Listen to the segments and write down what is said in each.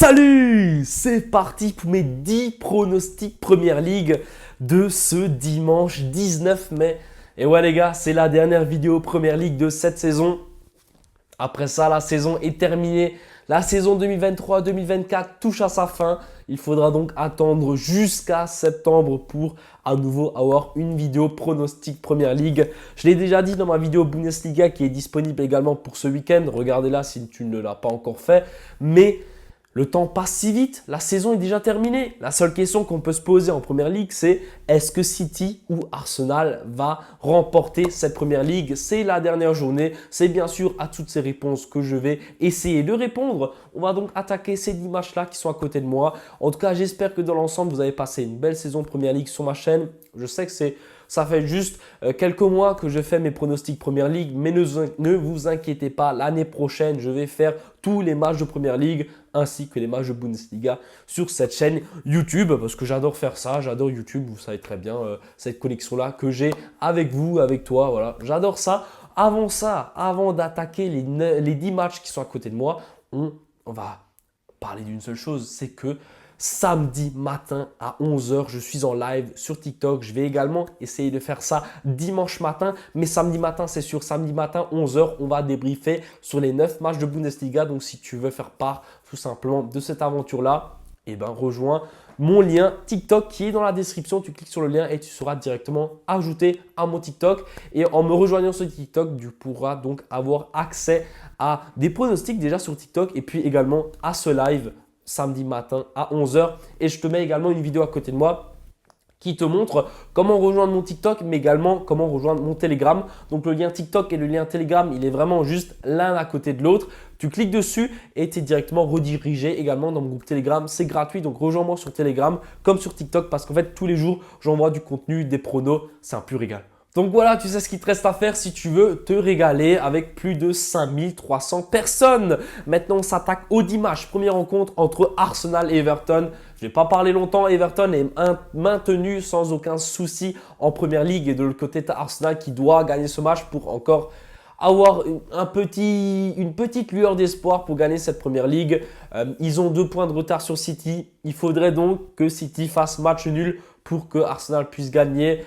Salut! C'est parti pour mes 10 pronostics Première Ligue de ce dimanche 19 mai. Et ouais les gars, c'est la dernière vidéo Première Ligue de cette saison. Après ça, la saison est terminée. La saison 2023-2024 touche à sa fin. Il faudra donc attendre jusqu'à septembre pour à nouveau avoir une vidéo pronostic Première Ligue. Je l'ai déjà dit dans ma vidéo Bundesliga qui est disponible également pour ce week-end. Regardez-la si tu ne l'as pas encore fait. Mais le temps passe si vite, la saison est déjà terminée. La seule question qu'on peut se poser en Première Ligue, c'est est-ce que City ou Arsenal va remporter cette Première Ligue? C'est la dernière journée. C'est bien sûr à toutes ces réponses que je vais essayer de répondre. On va donc attaquer ces 10 matchs-là qui sont à côté de moi. En tout cas, j'espère que dans l'ensemble, vous avez passé une belle saison Première Ligue sur ma chaîne. Je sais que ça fait juste quelques mois que je fais mes pronostics Première Ligue, mais ne vous inquiétez pas, l'année prochaine, je vais faire tous les matchs de Première Ligue ainsi que les matchs de Bundesliga sur cette chaîne YouTube parce que j'adore faire ça, j'adore YouTube, vous savez très bien cette connexion-là que j'ai avec vous, avec toi, voilà, j'adore ça. Avant d'attaquer les 10 matchs qui sont à côté de moi, on va parler d'une seule chose, c'est que samedi matin à 11 h, je suis en live sur TikTok. Je vais également essayer de faire ça dimanche matin. Mais samedi matin, c'est sûr, samedi matin, 11 h, on va débriefer sur les 9 matchs de Bundesliga. Donc, si tu veux faire part tout simplement de cette aventure-là, eh ben, rejoins mon lien TikTok qui est dans la description. Tu cliques sur le lien et tu seras directement ajouté à mon TikTok. Et en me rejoignant sur TikTok, tu pourras donc avoir accès à des pronostics déjà sur TikTok et puis également à ce live samedi matin à 11 h. Et je te mets également une vidéo à côté de moi qui te montre comment rejoindre mon TikTok, mais également comment rejoindre mon Telegram. Donc le lien TikTok et le lien Telegram, il est vraiment juste l'un à côté de l'autre. Tu cliques dessus et tu es directement redirigé également dans mon groupe Telegram. C'est gratuit, donc rejoins-moi sur Telegram comme sur TikTok parce qu'en fait, tous les jours, j'envoie du contenu, des pronos. C'est un pur régal. Donc voilà, tu sais ce qu'il te reste à faire si tu veux te régaler avec plus de 5300 personnes. Maintenant, on s'attaque au 10 matchs. Première rencontre entre Arsenal et Everton. Je ne vais pas parler longtemps. Everton est maintenu sans aucun souci en Première Ligue. Et de l'autre côté, tu as Arsenal qui doit gagner ce match pour encore avoir une petite lueur d'espoir pour gagner cette Première Ligue. Ils ont 2 points de retard sur City. Il faudrait donc que City fasse match nul pour que Arsenal puisse gagner.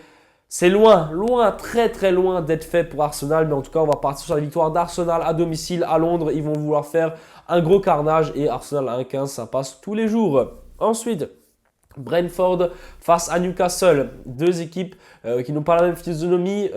C'est loin, très très loin d'être fait pour Arsenal. Mais en tout cas, on va partir sur la victoire d'Arsenal à domicile à Londres. Ils vont vouloir faire un gros carnage et Arsenal à 1,15, ça passe tous les jours. Ensuite, Brentford face à Newcastle, 2 équipes qui n'ont pas la même physionomie.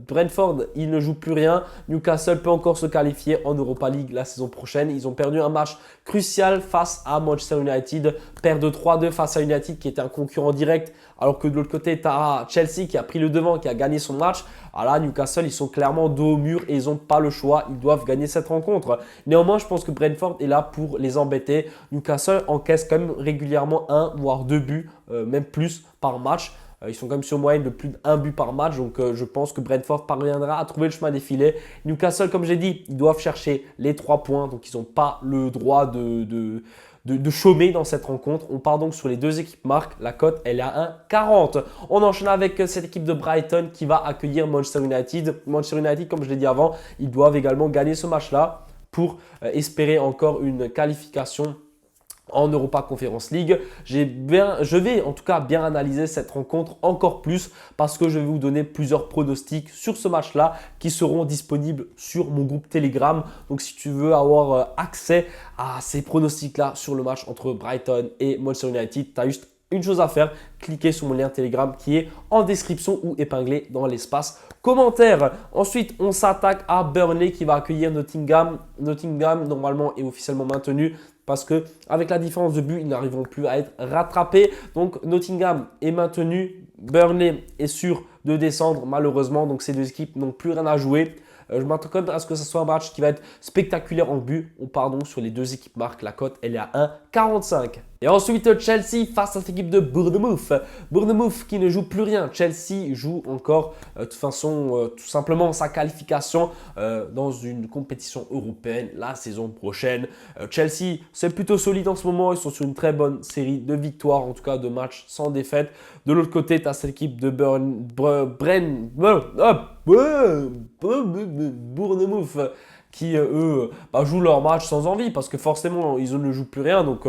Brentford, il ne joue plus rien. Newcastle peut encore se qualifier en Europa League la saison prochaine. Ils ont perdu un match crucial face à Manchester United. Perdent 3-2 face à United qui était un concurrent direct. Alors que de l'autre côté, tu as Chelsea qui a pris le devant, qui a gagné son match. Alors là, Newcastle, ils sont clairement dos au mur et ils n'ont pas le choix. Ils doivent gagner cette rencontre. Néanmoins, je pense que Brentford est là pour les embêter. Newcastle encaisse quand même régulièrement 1 voire 2 buts, même plus par match. Ils sont quand même sur moyenne de plus d'1 but par match. Donc, je pense que Brentford parviendra à trouver le chemin des filets. Newcastle, comme j'ai dit, ils doivent chercher les 3 points. Donc, ils n'ont pas le droit de chômer dans cette rencontre. On part donc sur les 2 équipes marques. La cote, elle est à 1,40. On enchaîne avec cette équipe de Brighton qui va accueillir Manchester United. Manchester United, comme je l'ai dit avant, ils doivent également gagner ce match-là pour espérer encore une qualification en Europa Conference League. Je vais en tout cas bien analyser cette rencontre encore plus parce que je vais vous donner plusieurs pronostics sur ce match-là qui seront disponibles sur mon groupe Telegram. Donc si tu veux avoir accès à ces pronostics-là sur le match entre Brighton et Manchester United, tu as juste une chose à faire, cliquez sur mon lien Telegram qui est en description ou épinglé dans l'espace commentaire. Ensuite, on s'attaque à Burnley qui va accueillir Nottingham. Nottingham, normalement, est officiellement maintenu parce que avec la différence de but, ils n'arriveront plus à être rattrapés. Donc, Nottingham est maintenu. Burnley est sûr de descendre malheureusement. Donc, ces 2 équipes n'ont plus rien à jouer. Je m'attends quand même à ce que ce soit un match qui va être spectaculaire en but. On part donc sur les 2 équipes marques. La cote, elle est à 1,45. Et ensuite, Chelsea face à cette équipe de Bournemouth. Bournemouth qui ne joue plus rien. Chelsea joue encore de toute façon tout simplement sa qualification dans une compétition européenne la saison prochaine. Chelsea, c'est plutôt solide en ce moment. Ils sont sur une très bonne série de victoires, en tout cas de matchs sans défaite. De l'autre côté, tu as cette équipe de Bournemouth qui eux, jouent leur match sans envie parce que forcément, ils ne jouent plus rien. Donc,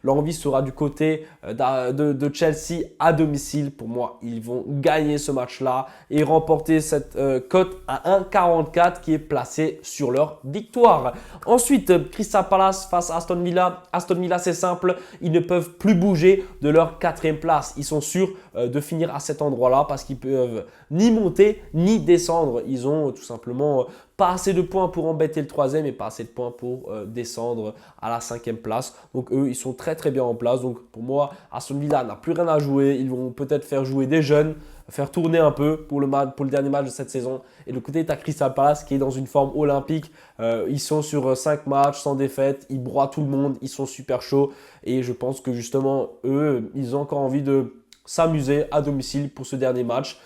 leur envie sera du côté de Chelsea à domicile. Pour moi, ils vont gagner ce match-là et remporter cette cote à 1,44 qui est placée sur leur victoire. Ensuite, Crystal Palace face à Aston Villa. Aston Villa, c'est simple, ils ne peuvent plus bouger de leur 4e place. Ils sont sûrs de finir à cet endroit-là parce qu'ils peuvent ni monter ni descendre. Ils ont tout simplement pas assez de points pour embêter le 3e et pas assez de points pour descendre à la 5e place. Donc eux, ils sont très très bien en place. Donc pour moi, Aston Villa n'a plus rien à jouer. Ils vont peut-être faire jouer des jeunes, faire tourner un peu pour le dernier match de cette saison. Et de l'autre côté, tu as Crystal Palace qui est dans une forme olympique. Ils sont sur 5 matchs sans défaite. Ils broient tout le monde. Ils sont super chauds. Et je pense que justement, eux, ils ont encore envie de s'amuser à domicile pour ce dernier match.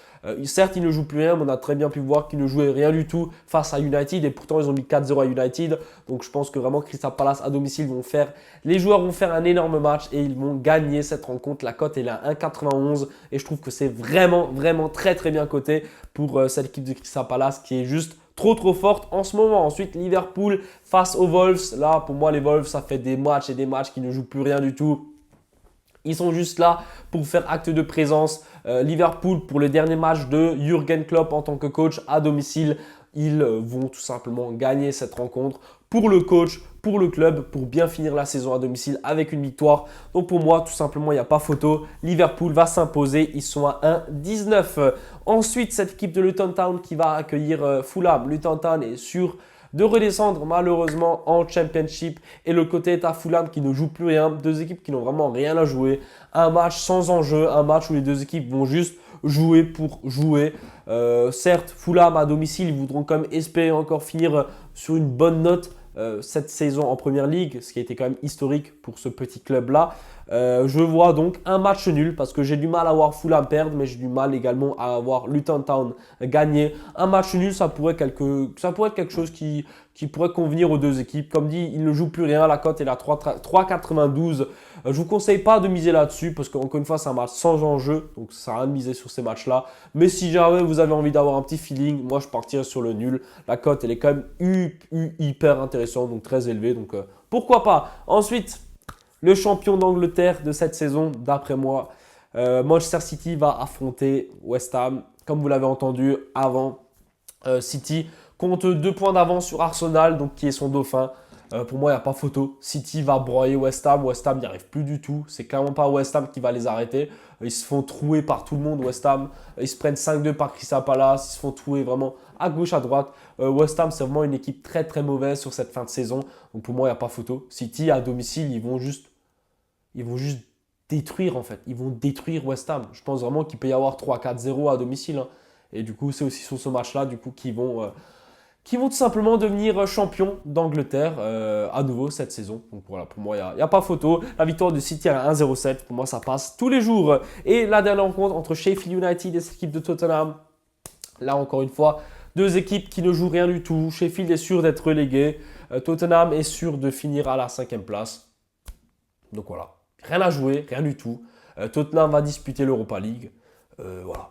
Certes, ils ne jouent plus rien, mais on a très bien pu voir qu'ils ne jouaient rien du tout face à United. Et pourtant, ils ont mis 4-0 à United. Donc, je pense que vraiment, Crystal Palace à domicile les joueurs vont faire un énorme match et ils vont gagner cette rencontre. La cote est à 1,91 et je trouve que c'est vraiment, vraiment très, très bien coté pour cette équipe de Crystal Palace qui est juste trop forte en ce moment. Ensuite, Liverpool face aux Wolves. Là, pour moi, les Wolves, ça fait des matchs et des matchs qui ne jouent plus rien du tout. Ils sont juste là pour faire acte de présence. Liverpool, pour le dernier match de Jürgen Klopp en tant que coach à domicile, ils vont tout simplement gagner cette rencontre pour le coach, pour le club, pour bien finir la saison à domicile avec une victoire. Donc pour moi, tout simplement, il n'y a pas photo. Liverpool va s'imposer. Ils sont à 1,19. Ensuite, cette équipe de Luton Town qui va accueillir Fulham. Luton Town est sûr de redescendre malheureusement en Championship. Et le côté est à Fulham qui ne joue plus rien. Deux équipes qui n'ont vraiment rien à jouer. Un match sans enjeu, un match où les deux équipes vont juste jouer pour jouer. Certes, Fulham à domicile, ils voudront quand même espérer encore finir sur une bonne note cette saison en Première Ligue, ce qui a été quand même historique pour ce petit club-là. Je vois donc un match nul parce que j'ai du mal à voir Fulham perdre, mais j'ai du mal également à voir Luton Town gagner. Un match nul, ça pourrait être quelque chose qui pourrait convenir aux deux équipes. Comme dit, ils ne jouent plus rien, la cote est à 3,92. Je ne vous conseille pas de miser là-dessus parce qu'encore une fois, c'est un match sans enjeu, donc ça sert à rien de miser sur ces matchs-là. Mais si jamais vous avez envie d'avoir un petit feeling, moi je partirais sur le nul. La cote, elle est quand même hyper intéressante, donc très élevée, donc pourquoi pas. Ensuite, le champion d'Angleterre de cette saison, d'après moi, Manchester City va affronter West Ham. Comme vous l'avez entendu avant, City compte 2 points d'avance sur Arsenal, donc qui est son dauphin. Pour moi, il n'y a pas photo. City va broyer West Ham. West Ham n'y arrive plus du tout. C'est clairement pas West Ham qui va les arrêter. Ils se font trouer par tout le monde, West Ham. Ils se prennent 5-2 par Crystal Palace. Ils se font trouer vraiment à gauche, à droite. West Ham, c'est vraiment une équipe très très mauvaise sur cette fin de saison. Donc pour moi, il n'y a pas photo. City, à domicile, ils vont juste détruire en fait. Ils vont détruire West Ham. Je pense vraiment qu'il peut y avoir 3-4-0 à domicile. Hein. Et du coup, c'est aussi sur ce match-là qu'ils vont tout simplement devenir champions d'Angleterre à nouveau cette saison. Donc voilà, pour moi, il n'y a pas photo. La victoire de City à 1,07, pour moi, ça passe tous les jours. Et la dernière rencontre entre Sheffield United et cette équipe de Tottenham. Là, encore une fois, deux équipes qui ne jouent rien du tout. Sheffield est sûr d'être relégué. Tottenham est sûr de finir à la 5e place. Donc voilà, rien à jouer, rien du tout. Tottenham va disputer l'Europa League. Voilà,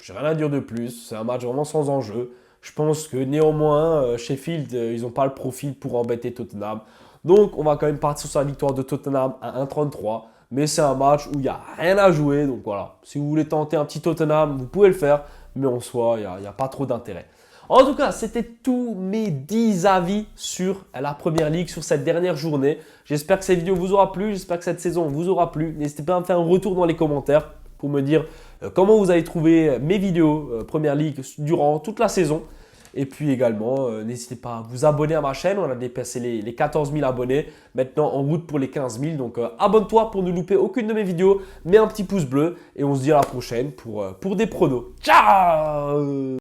j'ai rien à dire de plus. C'est un match vraiment sans enjeu. Je pense que néanmoins, Sheffield, ils n'ont pas le profil pour embêter Tottenham. Donc, on va quand même partir sur la victoire de Tottenham à 1,33. Mais c'est un match où il n'y a rien à jouer. Donc voilà, si vous voulez tenter un petit Tottenham, vous pouvez le faire. Mais en soi, il n'y a pas trop d'intérêt. En tout cas, c'était tous mes 10 avis sur la Première Ligue, sur cette dernière journée. J'espère que cette vidéo vous aura plu. J'espère que cette saison vous aura plu. N'hésitez pas à me faire un retour dans les commentaires pour me dire comment vous avez trouvé mes vidéos Première Ligue durant toute la saison. Et puis également, n'hésitez pas à vous abonner à ma chaîne. On a dépassé les 14 000 abonnés. Maintenant, en route pour les 15 000. Donc, abonne-toi pour ne louper aucune de mes vidéos. Mets un petit pouce bleu. Et on se dit à la prochaine pour des pronos. Ciao!